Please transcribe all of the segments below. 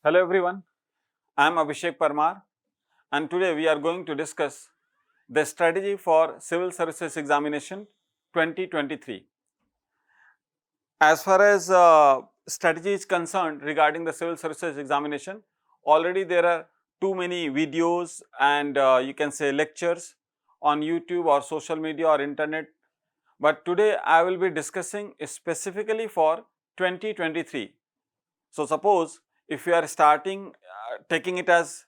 Hello everyone, I am Abhishek Parmar and today we are going to discuss the strategy for Civil Services Examination 2023. As far as strategy is concerned regarding the Civil Services Examination, already there are too many videos and you can say lectures on YouTube or social media or internet, but today I will be discussing specifically for 2023. So, suppose if you are starting taking it as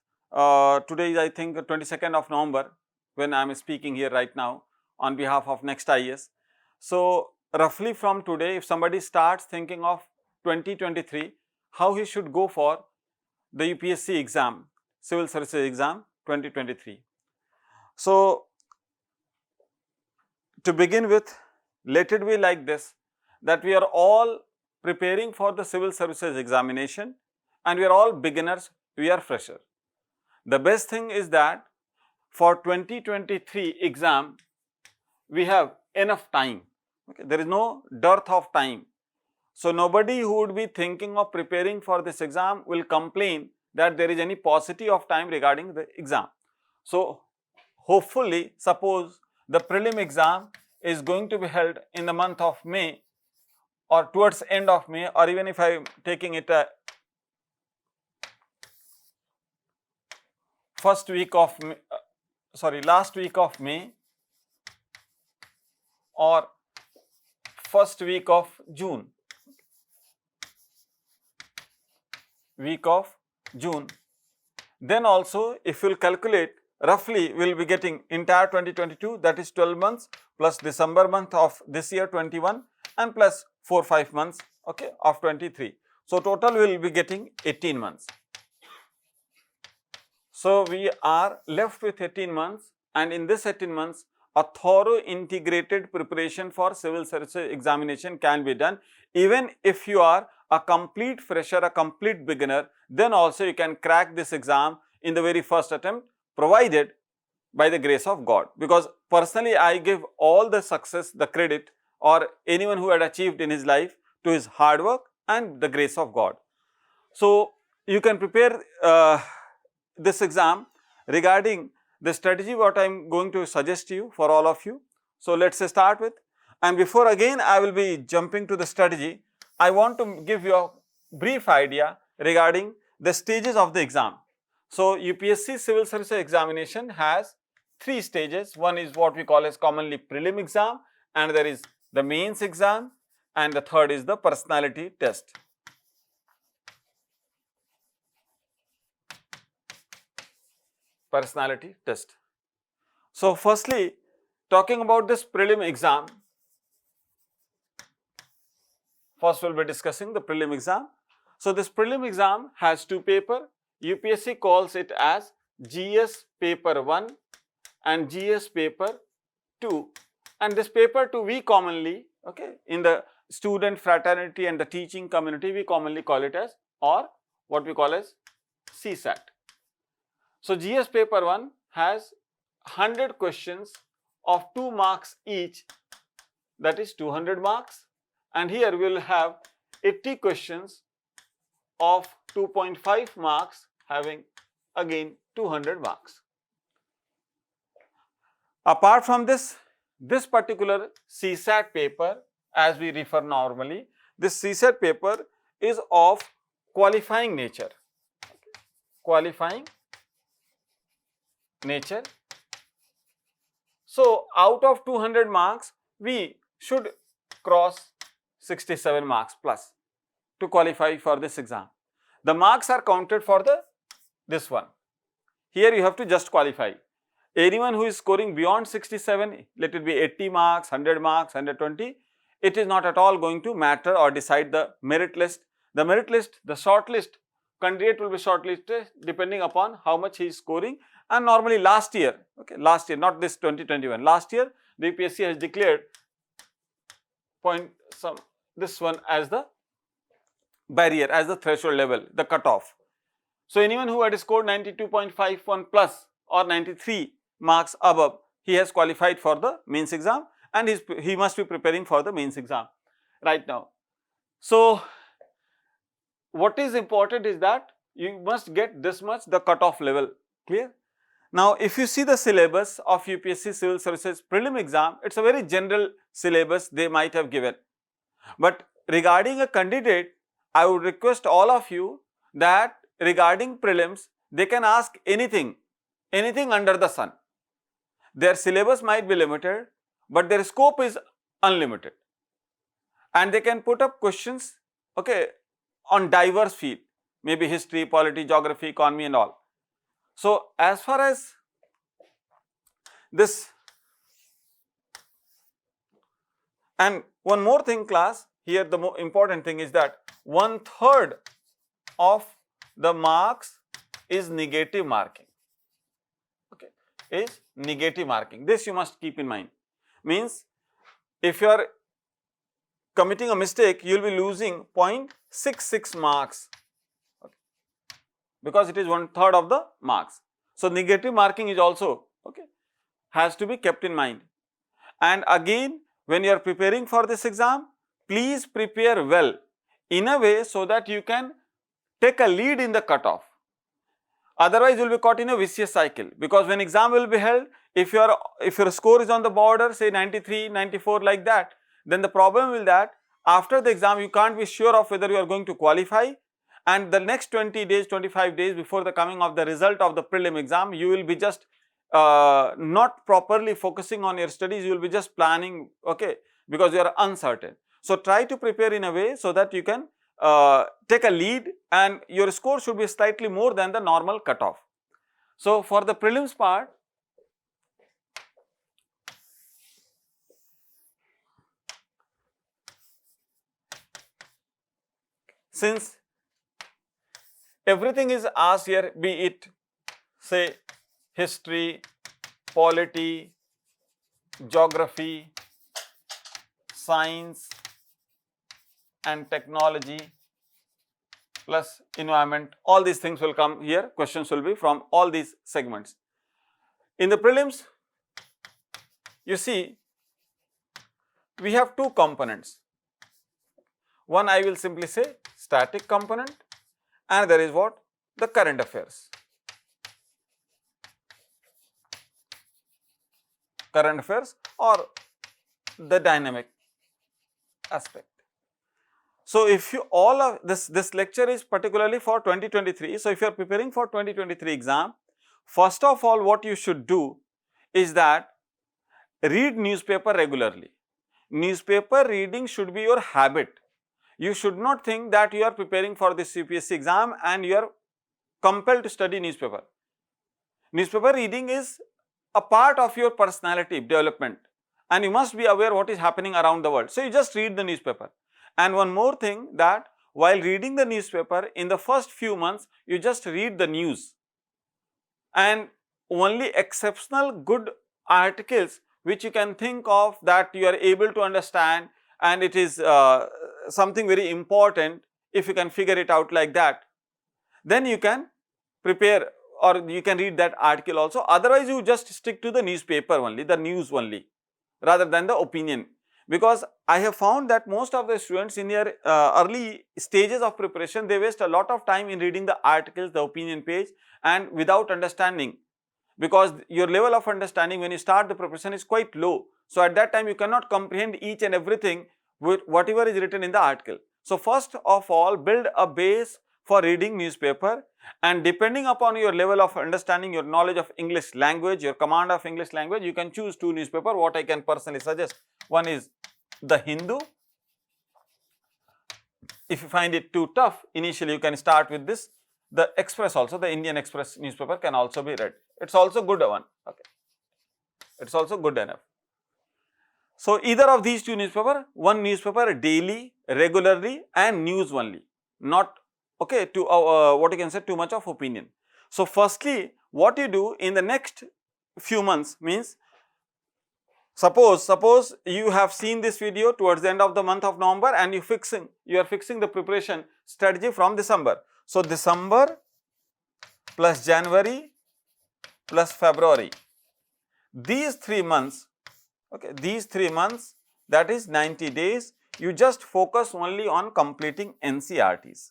today is I think 22nd of November when I am speaking here right now on behalf of Next IAS. So, roughly from today if somebody starts thinking of 2023, how he should go for the UPSC exam, Civil Services exam 2023. So, to begin with, let it be like this, that we are all preparing for the Civil Services examination and we are all beginners, we are fresher. The best thing is that for 2023 exam, we have enough time, okay? There is no dearth of time. So, nobody who would be thinking of preparing for this exam will complain that there is any paucity of time regarding the exam. So, hopefully, suppose the prelim exam is going to be held in the month of May or towards end of May, or even if I am taking it last week of May or first week of June, then also if you will calculate, roughly we will be getting entire 2022, that is 12 months plus December month of this year 21 and plus 4-5 months, okay, of 23. So, total we will be getting 18 months. So, we are left with 18 months and in this 18 months a thorough integrated preparation for Civil Services examination can be done. Even if you are a complete fresher, a complete beginner, then also you can crack this exam in the very first attempt, provided by the grace of God. Because personally I give all the success, the credit, or anyone who had achieved in his life to his hard work and the grace of God. So, you can prepare this exam regarding the strategy what I am going to suggest to you for all of you. So, let us start with, and before again I will be jumping to the strategy, I want to give you a brief idea regarding the stages of the exam. So, UPSC Civil Services examination has 3 stages. One is what we call as commonly prelim exam, and there is the mains exam, and the third is the personality test. So, firstly, talking about this prelim exam, first we will be discussing the prelim exam. So, this prelim exam has 2 papers. UPSC calls it as GS paper 1 and GS paper 2, and this paper 2 we commonly, okay, in the student fraternity and the teaching community we commonly call it as, or what we call as CSAT. So, GS paper 1 has 100 questions of 2 marks each, that is 200 marks, and here we will have 80 questions of 2.5 marks having again 200 marks. Apart from this particular CSAT paper, as we refer normally, this CSAT paper is of qualifying nature, So, out of 200 marks, we should cross 67 marks plus to qualify for this exam. The marks are counted for this one. Here you have to just qualify. Anyone who is scoring beyond 67, let it be 80 marks, 100 marks, 120, it is not at all going to matter or decide the merit list. The merit list, the short list, candidate will be shortlisted depending upon how much he is scoring, and normally last year, okay, not this 2021, last year the UPSC has declared this one as the barrier, as the threshold level, the cutoff. So, anyone who had scored 92.51 plus or 93 marks above, he has qualified for the mains exam and he must be preparing for the mains exam right now. So, what is important is that you must get this much, the cutoff level. Clear? Now, if you see the syllabus of UPSC Civil Services prelim exam, it's a very general syllabus they might have given. But regarding a candidate, I would request all of you that regarding prelims, they can ask anything under the sun. Their syllabus might be limited, but their scope is unlimited. And they can put up questions, okay, on diverse field, maybe history, polity, geography, economy and all. So, as far as this, and one more thing class, here the more important thing is that 1/3 of the marks is negative marking, okay, is negative marking. This you must keep in mind. Means if you are committing a mistake, you will be losing 0.66 marks, okay, because it is 1/3 of the marks. So, negative marking is also, okay, has to be kept in mind. And again, when you are preparing for this exam, please prepare well in a way so that you can take a lead in the cutoff. Otherwise, you will be caught in a vicious cycle, because when exam will be held, if your score is on the border, say 93, 94 like that, then the problem will that after the exam you can't be sure of whether you are going to qualify, and the next 20 days, 25 days before the coming of the result of the prelim exam, you will be just not properly focusing on your studies, you will be just planning, okay, because you are uncertain. So, try to prepare in a way so that you can take a lead and your score should be slightly more than the normal cutoff. So, for the prelims part, since everything is asked here, be it say history, polity, geography, science and technology plus environment, all these things will come here, questions will be from all these segments. In the prelims, you see we have two components. One I will simply say static component, and there is what? The current affairs. Current affairs or the dynamic aspect. So, if you all of this lecture is particularly for 2023. So, if you are preparing for 2023 exam, first of all what you should do is that read newspaper regularly. Newspaper reading should be your habit. You should not think that you are preparing for this UPSC exam and you are compelled to study newspaper. Newspaper reading is a part of your personality development, and you must be aware what is happening around the world. So, you just read the newspaper. And one more thing, that while reading the newspaper, in the first few months, you just read the news, and only exceptional good articles which you can think of that you are able to understand, and it is something very important, if you can figure it out like that, then you can prepare or you can read that article also. Otherwise, you just stick to the newspaper only, the news only, rather than the opinion. Because I have found that most of the students in their early stages of preparation, they waste a lot of time in reading the articles, the opinion page, and without understanding, because your level of understanding when you start the preparation is quite low. So, at that time you cannot comprehend each and everything with whatever is written in the article. So, first of all, build a base for reading newspaper, and depending upon your level of understanding, your knowledge of English language, your command of English language, you can choose two newspaper. What I can personally suggest, one is the Hindu. If you find it too tough, initially you can start with this. The Express also, the Indian Express newspaper can also be read. It's also good one, okay. It's also good enough. So, either of these two newspaper, one newspaper daily, regularly, and news only, not okay to what you can say too much of opinion. So, firstly what you do in the next few months means, suppose you have seen this video towards the end of the month of November, and you are fixing the preparation strategy from December. So, December plus January plus February, these 3 months, okay, these 3 months, that is 90 days, you just focus only on completing NCERTs.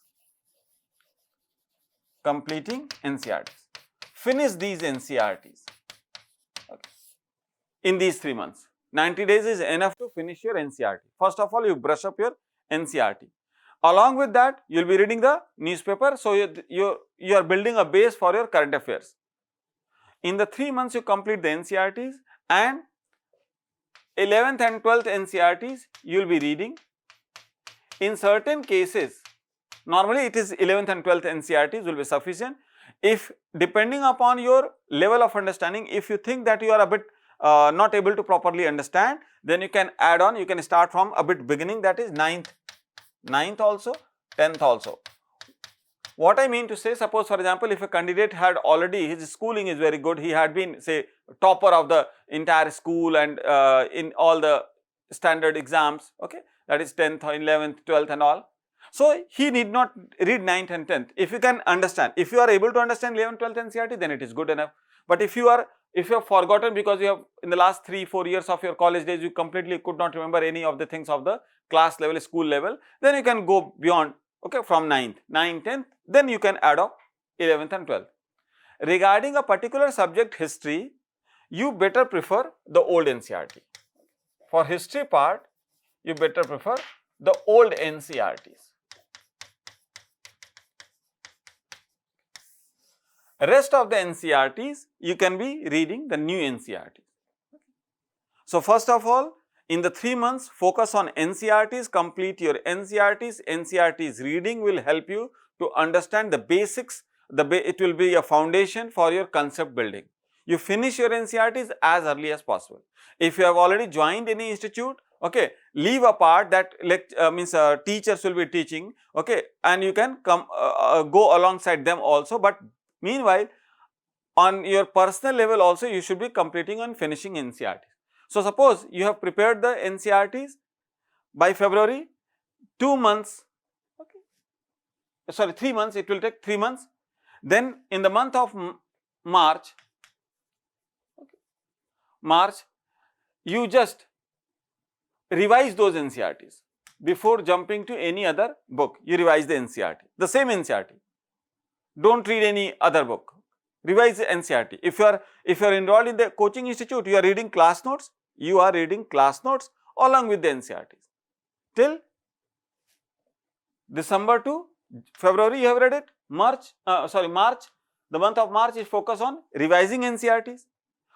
completing NCERTs. Finish these NCERTs in these 3 months. 90 days is enough to finish your NCERT. First of all, you brush up your NCERT. Along with that, you will be reading the newspaper, so you are building a base for your current affairs. In the 3 months, you complete the NCERTs, and 11th and 12th NCERTs you will be reading. In certain cases, normally it is 11th and 12th NCERTs will be sufficient. If depending upon your level of understanding, if you think that you are a bit not able to properly understand, then you can add on, you can start from a bit beginning, that is 9th also, 10th also. What I mean to say, suppose for example, if a candidate had already, his schooling is very good, he had been say topper of the entire school and in all the standard exams, okay, that is 10th or 11th, 12th and all. So he need not read 9th and 10th. If you can understand, if you are able to understand 11th, 12th NCERT, then it is good enough. But if you have forgotten because you have in the last 3-4 years of your college days, you completely could not remember any of the things of the class level, school level, then you can go beyond, okay, from 9th, 10th, then you can add up 11th and 12th. Regarding a particular subject, history, you better prefer the old NCERT. For history part, you better prefer the old NCERTs. Rest of the NCERTs, you can be reading the new NCERTs. So first of all, in the 3 months, focus on NCERTs, complete your NCERTs. NCERTs reading will help you to understand the basics, it will be a foundation for your concept building. You finish your NCERTs as early as possible. If you have already joined any institute, okay, leave apart that teachers will be teaching, okay, and you can come go alongside them also, but meanwhile, on your personal level also, you should be completing and finishing NCERTs. So suppose you have prepared the NCERTs by February, 2 months, okay, sorry 3 months, it will take 3 months. Then in the month of March, you just revise those NCERTs. Before jumping to any other book, you revise the NCERT, the same NCERT. Don't read any other book. Revise the NCERT. If you are enrolled in the coaching institute, you are reading class notes. You are reading class notes along with the NCERTs. Till December to February, you have read it. March, the month of March is focused on revising NCERTs.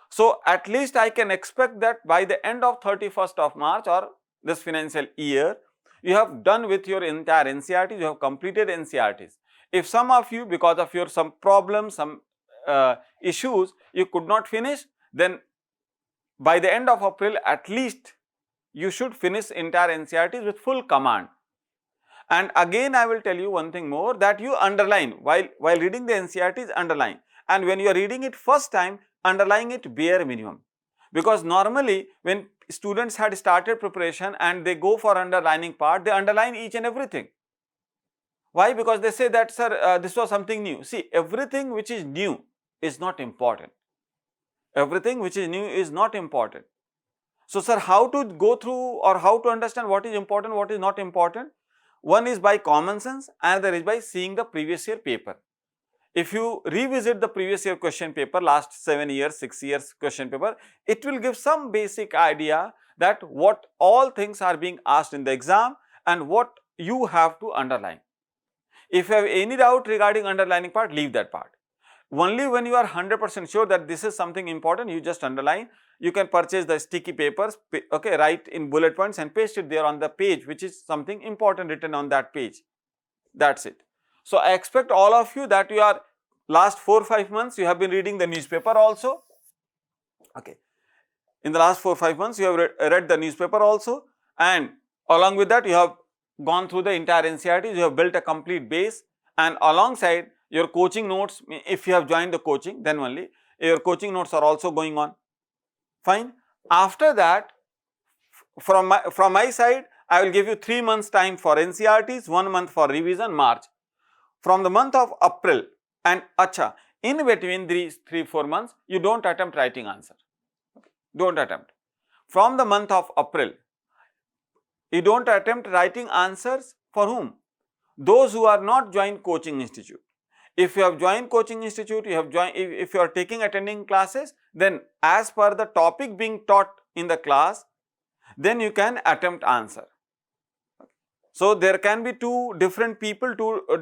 So at least I can expect that by the end of 31st of March or this financial year, you have done with your entire NCERTs, you have completed NCERTs. If some of you, because of your some problems, some issues, you could not finish, then by the end of April, at least you should finish entire NCERTs with full command. And again, I will tell you one thing more, that you underline while reading the NCERTs, underline. And when you are reading it first time, underline it bare minimum. Because normally when students had started preparation and they go for underlining part, they underline each and everything. Why? Because they say that, sir, this was something new. See, everything which is new is not important. Everything which is new is not important. So, sir, how to go through or how to understand what is important, what is not important? One is by common sense, another is by seeing the previous year paper. If you revisit the previous year question paper, last 7 years, 6 years question paper, it will give some basic idea that what all things are being asked in the exam and what you have to underline. If you have any doubt regarding underlining part, leave that part. Only when you are 100% sure that this is something important, you just underline. You can purchase the sticky papers, okay, write in bullet points and paste it there on the page, which is something important written on that page. That's it. So I expect all of you that you are last 4-5 months, you have been reading the newspaper also. Okay. In the last 4-5 months, you have read the newspaper also, and along with that, you have gone through the entire NCERTs, you have built a complete base, and alongside your coaching notes, if you have joined the coaching, then only your coaching notes are also going on. Fine. After that, from my side, I will give you 3 months time for NCERTs, 1 month for revision, March. From the month of April, and in between these 3-4 months, you don't attempt writing answer. Okay. Don't attempt. From the month of April, you don't attempt writing answers for whom? Those who are not joined coaching institute. if you have joined coaching institute, you have joined, if you are attending classes, then as per the topic being taught in the class, then you can attempt answer. So there can be two different people,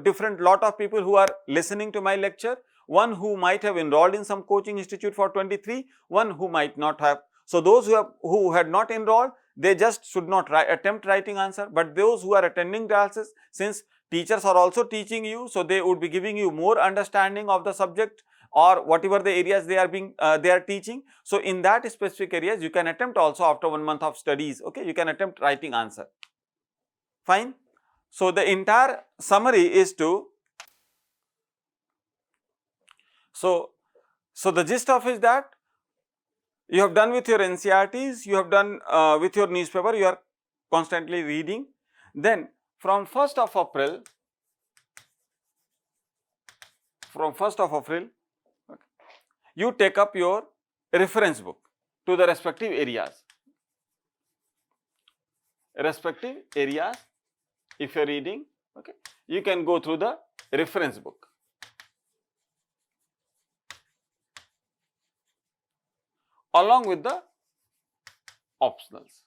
different lot of people who are listening to my lecture. One who might have enrolled in some coaching institute for 23, one who might not have. So those who had not enrolled, they just should not attempt writing answer. But those who are attending classes, since teachers are also teaching you, so they would be giving you more understanding of the subject or whatever the areas they are teaching. So in that specific areas, you can attempt also after 1 month of studies. Okay, you can attempt writing answer. Fine. So the entire summary is to, so the gist of is that you have done with your NCERTs, you have done with your newspaper, you are constantly reading. Then from 1st of April, you take up your reference book to the respective areas. If you are reading, okay, you can go through the reference book. Along with the optionals.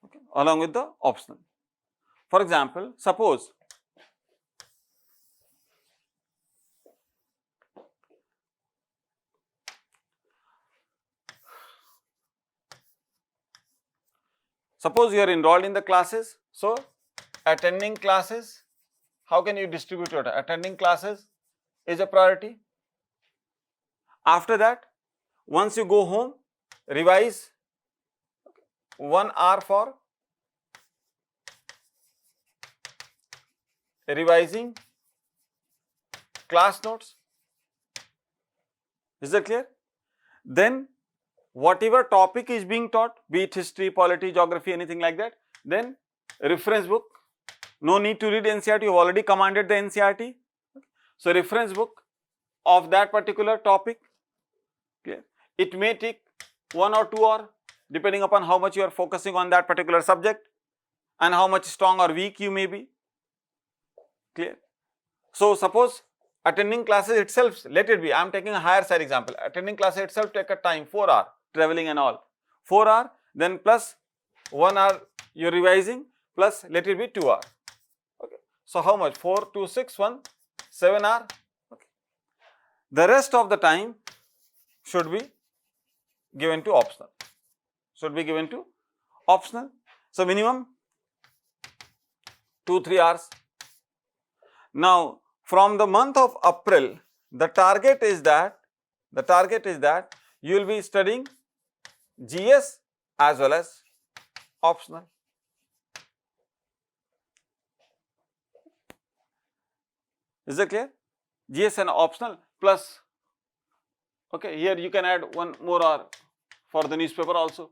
Okay, along with the optional. For example, suppose you are enrolled in the classes. So attending classes, how can you distribute your time? Attending classes is a priority. After that, once you go home, revise 1 hour for revising class notes. Is that clear? Then whatever topic is being taught, be it history, polity, geography, anything like that, then reference book. No need to read NCERT, you have already commanded the NCERT. So reference book of that particular topic. Clear? It may take 1 or 2 hours depending upon how much you are focusing on that particular subject and how much strong or weak you may be. Clear? So suppose attending classes itself, let it be, I am taking a higher side example, attending classes itself take a time 4 hours, traveling and all, 4 hours, then plus 1 hour you are revising, plus let it be 2 hours. Okay. So how much? 4, 2, 6, 1, 7 hours. Okay. The rest of the time should be given to optional. So minimum 2-3 hours. Now from the month of April, the target is that you will be studying GS as well as optional. Is that clear? GS and optional plus, okay, here you can add 1 more hour for the newspaper also.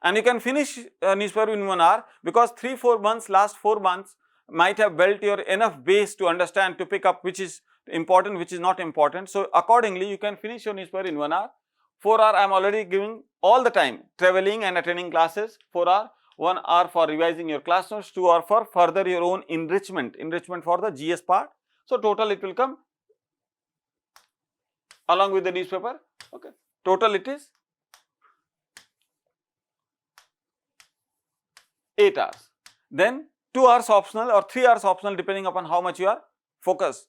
And you can finish newspaper in 1 hour, because 3-4 months, last 4 months might have built your enough base to understand, to pick up which is important, which is not important. So accordingly, you can finish your newspaper in 1 hour. 4 hours I am already giving all the time, traveling and attending classes, 4 hours, 1 hour for revising your class notes, 2 hours for further your own enrichment for the GS part. So total it will come along with the newspaper. Okay, total it is 8 hours. Then 2 hours optional or 3 hours optional depending upon how much you are focused.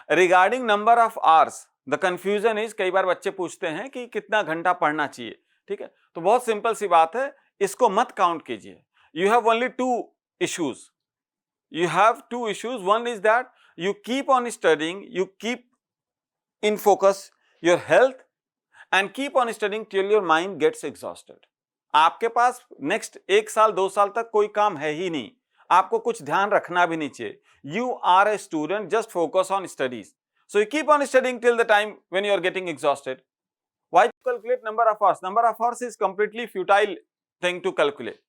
Regarding number of hours, the confusion is, कई बार बच्चे पूछते हैं कि कितना घंटा पढ़ना चाहिए, ठीक है? तो बहुत सिंपल सी बात है, इसको मत काउंट कीजिए. You have only 2 issues. One is that you keep on studying, you keep in focus your health and keep on studying till your mind gets exhausted. आपके पास नेक्स्ट 1 साल 2 साल तक कोई काम है ही नहीं, आपको कुछ ध्यान रखना भी नहीं चाहिए. You are a student, just focus on studies. So you keep on studying till the time when you are getting exhausted. Why calculate number of hours? Number of hours is completely futile thing to calculate.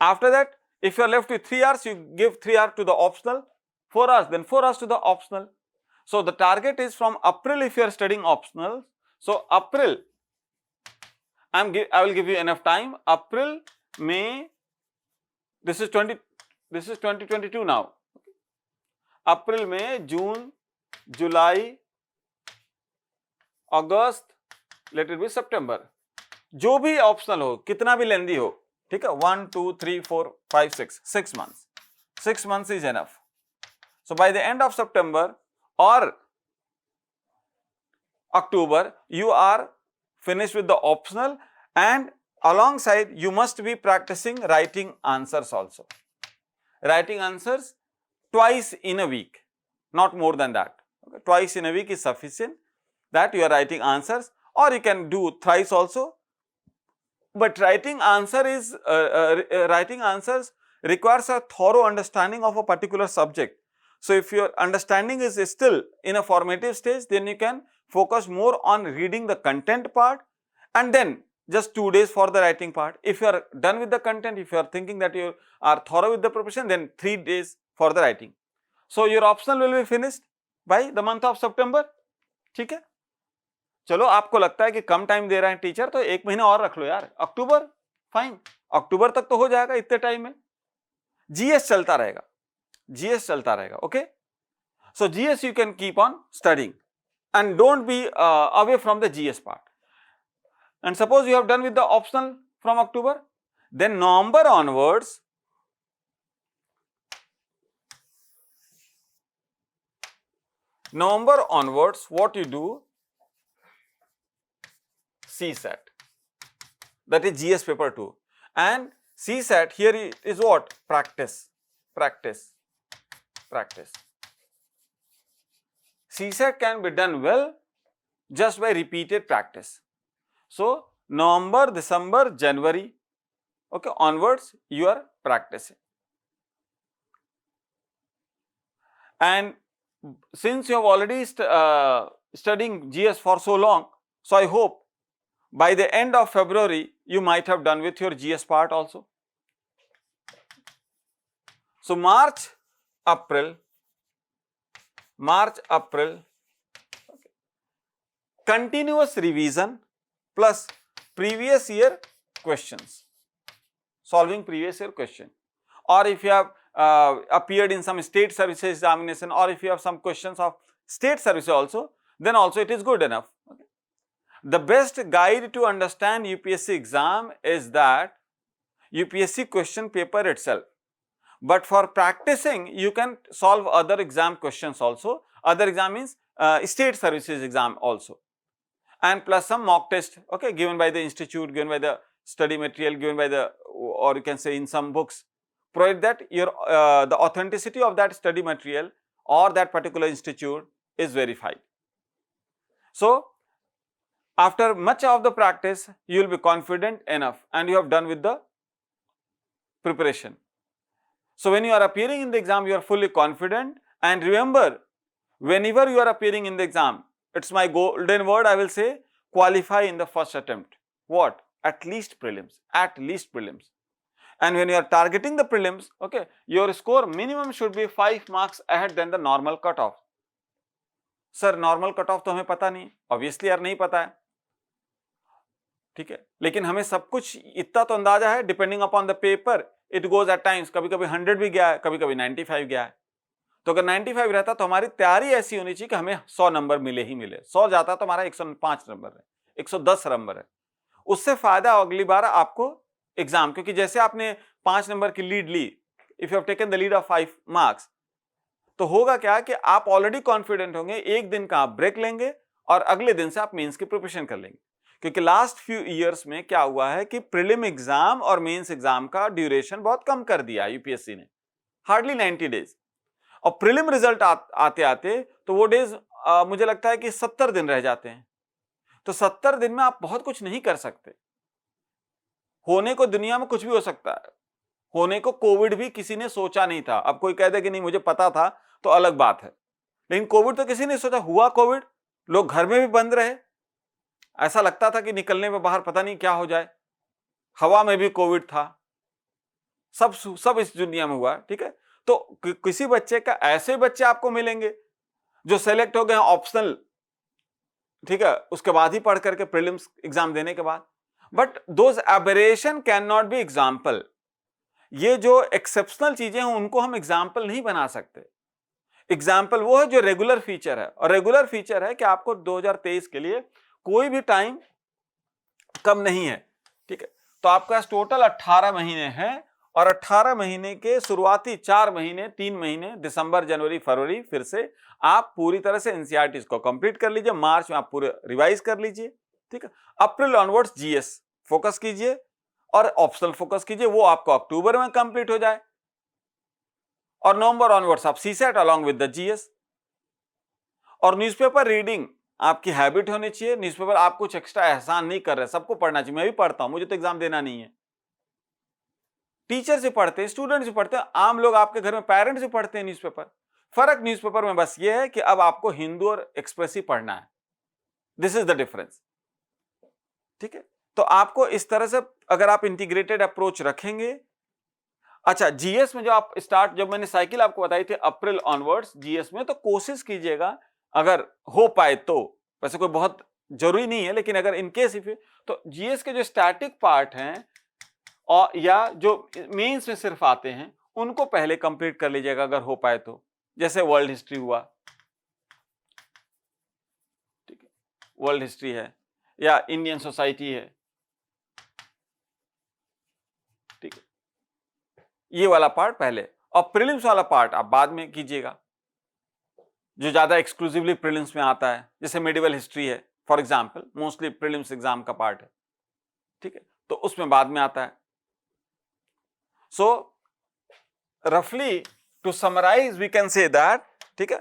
After that, if you are left with 3 hours, you give 3 hours to the optional, 4 hours, then 4 hours to the optional. So the target is from April if you are studying optional. So April, I will give you enough time. April, May, this is 2022 now. April, May, June, July, August, let it be September, जो भी optional हो, कितना भी लेंदी हो, ठीक है, 1 2 3 4 5 6 months, 6 months is enough. So by the end of September or October, you are finished with the optional, and alongside you must be practicing writing answers also. Writing answers twice in a week, not more than that. Okay? Twice in a week is sufficient that you are writing answers, or you can do thrice also. But writing answers requires a thorough understanding of a particular subject. So if your understanding is still in a formative stage, then you can focus more on reading the content part, and then just 2 days for the writing part. If you are done with the content, if you are thinking that you are thorough with the preparation, then 3 days for the writing. So your optional will be finished by the month of September. ठीक है, चलो आपको लगता है कि कम time दे रहे हैं teacher, तो 1 महीना और रख लो यार, अक्टूबर, फाइन, अक्टूबर तक तो हो जाएगा इतने टाइम में. जीएस चलता रहेगा, जीएस चलता रहेगा. Okay, so GS you can keep on studying and don't be away from the GS part. And suppose you have done with the optional from October, then November onwards, what you do? CSAT, that is GS paper 2, and CSAT here is what? Practice. CSAT can be done well just by repeated practice. So November, December, January, okay, onwards you are practicing. And since you have already studying GS for so long, so I hope by the end of February you might have done with your GS part also. So March, April, okay, continuous revision plus previous year questions, solving previous year question. Or if you have appeared in some state services examination, or if you have some questions of state service also, then also it is good enough. Okay. The best guide to understand UPSC exam is that UPSC question paper itself. But for practicing, you can solve other exam questions also. Other exam means state services exam also, and plus some mock test, okay, given by the institute, given by the study material, given by the, or you can say in some books, provided that your the authenticity of that study material or that particular institute is verified. So after much of the practice, you will be confident enough and you have done with the preparation. So when you are appearing in the exam, you are fully confident, and remember, whenever you are appearing in the exam, it's my golden word, I will say, qualify in the first attempt. What? At least prelims, And when you are targeting the prelims, okay, your score minimum should be 5 marks ahead than the normal cutoff. Sir, normal cutoff तो हमें पता नहीं, obviously यार नहीं पता है, ठीक है, लेकिन हमें सब कुछ इतना तो अंदाजा है, depending upon the paper it goes eight times, कभी कभी 100 भी गया है, कभी कभी 95 गया है. तो अगर 95 रहता तो हमारी तैयारी ऐसी होनी चाहिए कि हमें 100 नंबर मिले ही मिले. 100 जाता तो हमारा 105 नंबर है, 110 नंबर है. उससे फायदा अगली बार आपको एग्जाम, क्योंकि जैसे आपने 5 नंबर की लीड ली, if you have taken the lead of 5 marks, तो होगा क्या कि आप ऑलरेडी कॉन्फिडेंट होंगे, एक दिन का आप ब्रेक लेंगे और अगले दिन से आप मेंस की प्रिपरेशन कर लेंगे. क्योंकि लास्ट फ्यू इयर्स में क्या हुआ है कि प्रीलिम एग्जाम और मेंस एग्जाम का ड्यूरेशन बहुत कम कर दिया यूपीएससी ने, हार्डली 90 डेज. और प्रीलिम रिजल्ट आते आते तो वो डेज मुझे लगता है कि 70 दिन रह जाते हैं. तो 70 दिन में आप बहुत कुछ नहीं कर सकते. होने को दुनिया में कुछ भी हो सकता है. होने को कोविड भी किसी ने सोचा नहीं था. अब कोई कह दे कि नहीं मुझे पता था तो अलग बात है, लेकिन कोविड तो किसी ने सोचा. हुआ कोविड, लोग घर में भी बंद रहे, ऐसा लगता था कि निकलने में बाहर पता नहीं क्या हो जाए. हवा में भी कोविड था, सब इस दुनिया में हुआ, ठीक है. तो किसी बच्चे का, ऐसे बच्चे आपको मिलेंगे जो सेलेक्ट हो गए ऑप्शनल, ठीक है, उसके बाद ही पढ़ करके प्रीलिम्स एग्जाम देने के बाद. But those aberration can not be example. ये जो एक्सेप्शनल चीजें हैं उनको हम एग्जाम्पल नहीं बना सकते. एग्जाम्पल वो है जो रेगुलर फीचर है, और रेगुलर फीचर है कि आपको 2023 के लिए कोई भी टाइम कम नहीं है, ठीक है। तो आपका टोटल 18 महीने हैं, और 18 महीने के शुरुआती 4 महीने 3 महीने दिसंबर जनवरी फरवरी फिर से आप पूरी तरह से एनसीईआरटी को कंप्लीट कर लीजिए, मार्च में आप पूरे रिवाइज कर लीजिए, ठीक है। अप्रैल ऑनवर्ड्स जीएस फोकस कीजिए और ऑप्शनल फोकस कीजिए, वो आपको अक्टूबर में कंप्लीट हो जाए, और नवंबर ऑनवर्ड्स आप CSAT along with the GS. और न्यूज़पेपर रीडिंग आपकी हैबिट होनी चाहिए। न्यूज़पेपर आप कुछ एक्स्ट्रा एहसान नहीं कर रहे, सबको पढ़ना चाहिए, मैं भी पढ़ता हूं, मुझे तो एग्जाम देना नहीं है। टीचर से पढ़ते हैं, स्टूडेंट से पढ़ते हैं, आम लोग आपके घर में पेरेंट्स से पढ़ते हैं न्यूज़पेपर। फर्क न्यूज़पेपर में बस ये है कि अब आपको हिंदू और एक्सप्रेस ही पढ़ना है, दिस इज द डिफरेंस, ठीक है। तो आपको इस तरह से अगर आप इंटीग्रेटेड अप्रोच रखेंगे। अच्छा, जीएस में जो आप जब मैंने साइकिल आपको बताई थी अप्रैल ऑनवर्ड्स जीएस में, तो कोशिश कीजिएगा अगर हो पाए तो, वैसे कोई बहुत जरूरी नहीं है, लेकिन अगर इनकेस इफ, तो जीएस के जो स्टैटिक पार्ट हैं और या जो मेंस में सिर्फ आते हैं उनको पहले कंप्लीट कर लीजिएगा अगर हो पाए तो। जैसे वर्ल्ड हिस्ट्री हुआ, ठीक है, वर्ल्ड हिस्ट्री है या इंडियन सोसाइटी है, ठीक है, ये वाला पार्ट पहले, और प्रीलिम्स वाला पार्ट आप बाद में कीजिएगा, जो ज्यादा एक्सक्लूसिवली प्रीलिम्स में आता है, जैसे मेडिवल हिस्ट्री है for example, mostly prelims exam का पार्ट है, ठीक है, तो उसमें बाद में आता है। सो रफली to summarise we can say that, ठीक है,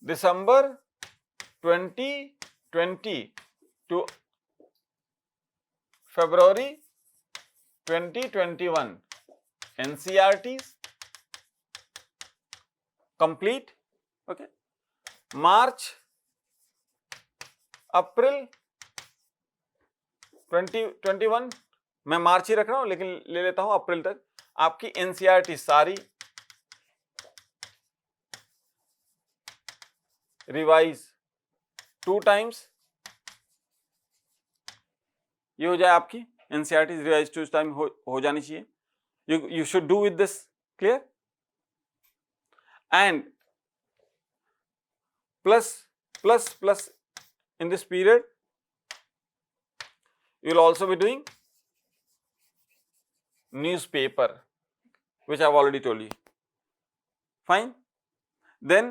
दिसंबर 2020 to February 2021 NCERTs complete, okay. March अप्रैल 2021, मैं मार्च ही रख रहा हूं लेकिन ले लेता हूं अप्रैल तक, आपकी एनसीईआरटी सारी रिवाइज 2 टाइम्स, ये हो जाए आपकी एनसीईआरटी रिवाइज 2 टाइम हो जानी चाहिए। You should do with this, clear. And plus in this period you will also be doing newspaper, which I have already told you. Fine. Then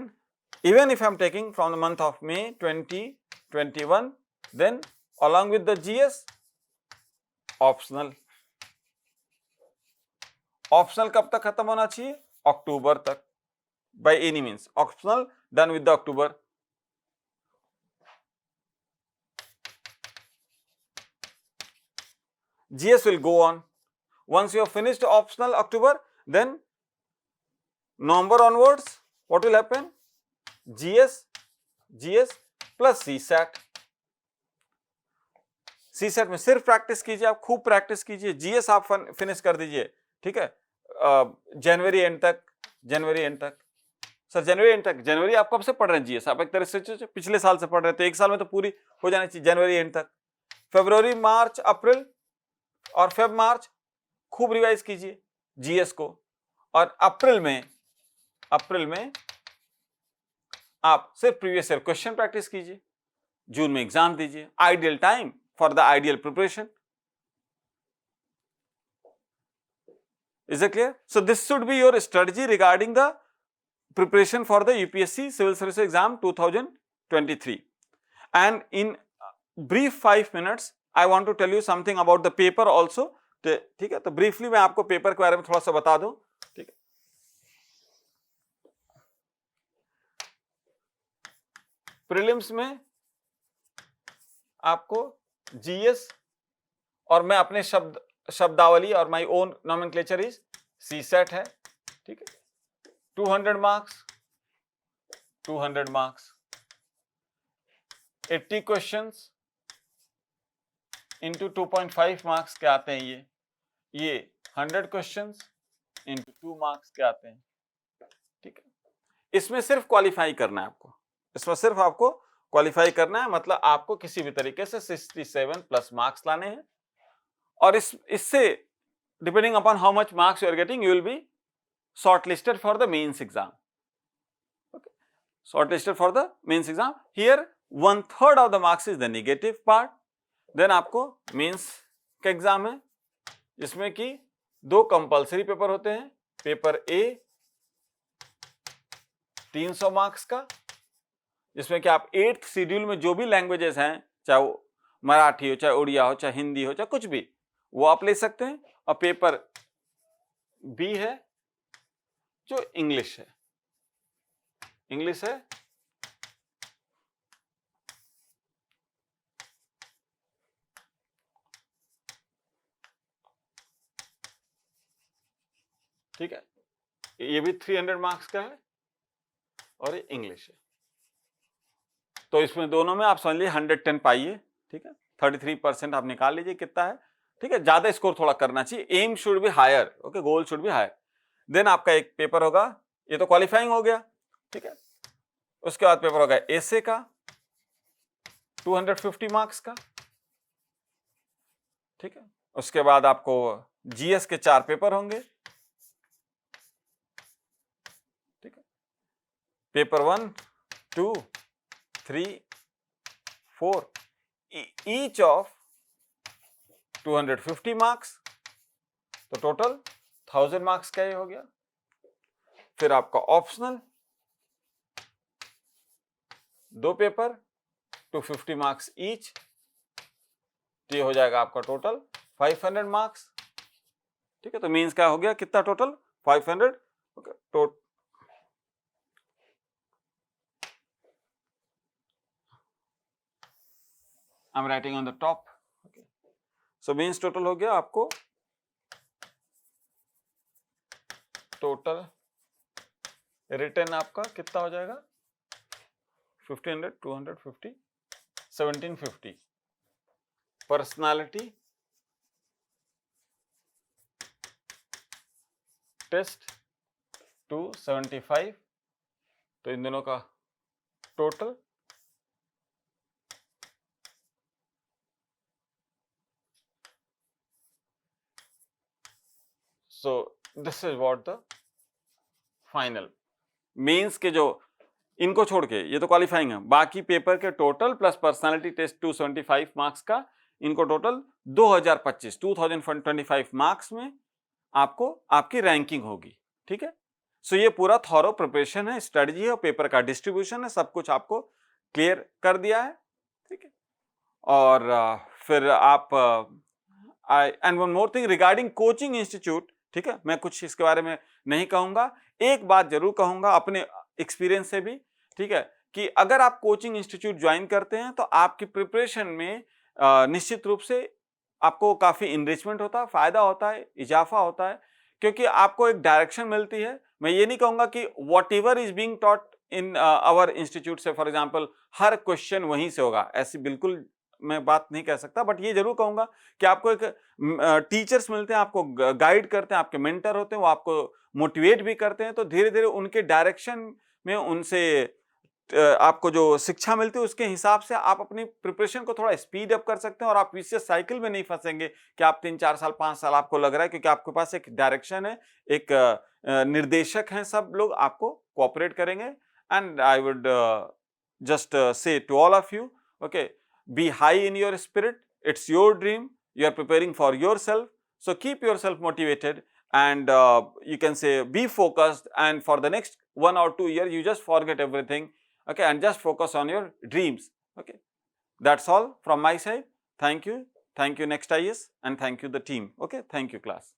even if I am taking from the month of May 2021, then along with the GS, optional कब तक खत्म होना चाहिए? अक्टूबर तक, by any means optional done with the October. GS will go on. Once you have finished optional October, then November onwards, what will happen? GS plus CSAT. CSAT में सिर्फ practice कीजिए, आप खूब प्रैक्टिस कीजिए। GS आप finish कर दीजिए, ठीक है, जनवरी एंड तक। सर जनवरी एंड तक, जनवरी आप कब से पढ़ रहे हैं GS? आप एक तरह से पिछले साल से पढ़ रहे हैं, तो एक साल में तो पूरी हो जानी चाहिए जनवरी एंड तक। फरवरी मार्च अप्रैल और फेब मार्च खूब रिवाइज कीजिए जीएस को, और अप्रैल में आप सिर्फ प्रीवियस ईयर क्वेश्चन प्रैक्टिस कीजिए। जून में एग्जाम दीजिए, ideal time for the ideal preparation. Is it clear? So this should be your strategy regarding the preparation for the UPSC civil service exam 2023। एंड इन brief 5 minutes I want to tell you something about the paper also, ठीक है। तो briefly मैं आपको paper के बारे में थोड़ा सा बता दूं, ठीक है। प्रीलिम्स में आपको जीएस, और मैं अपने शब्दावली और my own nomenclature is CSAT है, ठीक है। 200 मार्क्स 80 क्वेश्चंस इंटू 2.5 मार्क्स के आते हैं। ये 100 क्वेश्चंस इंटू 2 मार्क्स के आते हैं, ठीक है। इसमें सिर्फ क्वालिफाई करना है आपको, मतलब आपको किसी भी तरीके से 67 प्लस मार्क्स लाने हैं। और इससे depending upon how much marks you are getting, you will be shortlisted for the mains exam. Okay, shortlisted for the mains exam. Here 1/3 of the marks is the negative part. Then आपको mains का exam है जिसमें कि 2 compulsory paper होते हैं. Paper A 300 marks का, जिसमें कि आप 8th शेड्यूल में जो भी लैंग्वेजेस हैं, चाहे वो मराठी हो, चाहे उड़िया हो, चाहे हिंदी हो, चाहे कुछ भी, वो आप ले सकते हैं. और पेपर बी है जो इंग्लिश है. इंग्लिश है ठीक है, ये भी 300 मार्क्स का है और ये इंग्लिश है. तो इसमें दोनों में आप समझ लीजिए 110 पाइए. ठीक है, 33% आप निकाल लीजिए कितना है. ठीक है, ज्यादा स्कोर थोड़ा करना चाहिए. Aim should be higher. Okay, goal should be higher. Then आपका एक पेपर होगा, ये तो क्वालिफाइंग हो गया. ठीक है, उसके बाद पेपर होगा एसे का 250 मार्क्स का. ठीक है, उसके बाद आपको जीएस के 4 पेपर होंगे. ठीक है, पेपर 1, 2, 3, 4, each of 250 मार्क्स. तो टोटल 1000 मार्क्स का ये हो गया. फिर आपका ऑप्शनल 2 पेपर 250 मार्क्स ईच. ये हो जाएगा आपका टोटल 500 मार्क्स. ठीक है, तो मींस क्या हो गया, कितना total 500. Okay, I'm writing on the top. Okay. So means total हो गया आपको टोटल रिटर्न आपका कितना हो जाएगा 1500, 250, 1750. Personality test 275. तो इन दोनों का total So this is what the final mains के जो इनको छोड़ के ये तो क्वालिफाइंग है, बाकी पेपर के total plus personality test 275 marks का, इनको टोटल 2025 मार्क्स में आपको आपकी रैंकिंग होगी. ठीक है, सो ये पूरा थॉरो प्रिपरेशन है, स्ट्रेटजी है और पेपर का डिस्ट्रीब्यूशन है, सब कुछ आपको क्लियर कर दिया है. ठीक है, और फिर आप and one more thing regarding coaching institute. ठीक है, मैं कुछ इसके बारे में नहीं कहूंगा. एक बात जरूर कहूंगा अपने एक्सपीरियंस से भी. ठीक है, कि अगर आप कोचिंग इंस्टीट्यूट ज्वाइन करते हैं तो आपकी प्रिपरेशन में निश्चित रूप से आपको काफी इनरिचमेंट होता है, फायदा होता है, इजाफा होता है, क्योंकि आपको एक डायरेक्शन मिलती है. मैं ये नहीं कहूंगा कि whatever is being taught in our institute से फॉर एग्जाम्पल हर क्वेश्चन वहीं से होगा, ऐसी बिल्कुल मैं बात नहीं कह सकता. बट ये जरूर कहूंगा कि आपको एक टीचर्स मिलते हैं, आपको गाइड करते हैं, आपके मेंटर होते हैं, वो आपको मोटिवेट भी करते हैं. तो धीरे धीरे उनके डायरेक्शन में उनसे आपको जो शिक्षा मिलती है उसके हिसाब से आप अपनी प्रिपरेशन को थोड़ा स्पीड अप कर सकते हैं और आप विशियस साइकिल में नहीं फंसेंगे कि आप 3-4 साल 5 साल आपको लग रहा है, क्योंकि आपके पास एक डायरेक्शन है, एक निर्देशक हैं, सब लोग आपको कोऑपरेट करेंगे. And I would just say to all of you, okay, be high in your spirit. It's your dream. You are preparing for yourself. So keep yourself motivated and you can say be focused, and for the next 1 or 2 years you just forget everything, okay, and just focus on your dreams. Okay, that's all from my side. Thank you next IS, and thank you the team. Okay, thank you class.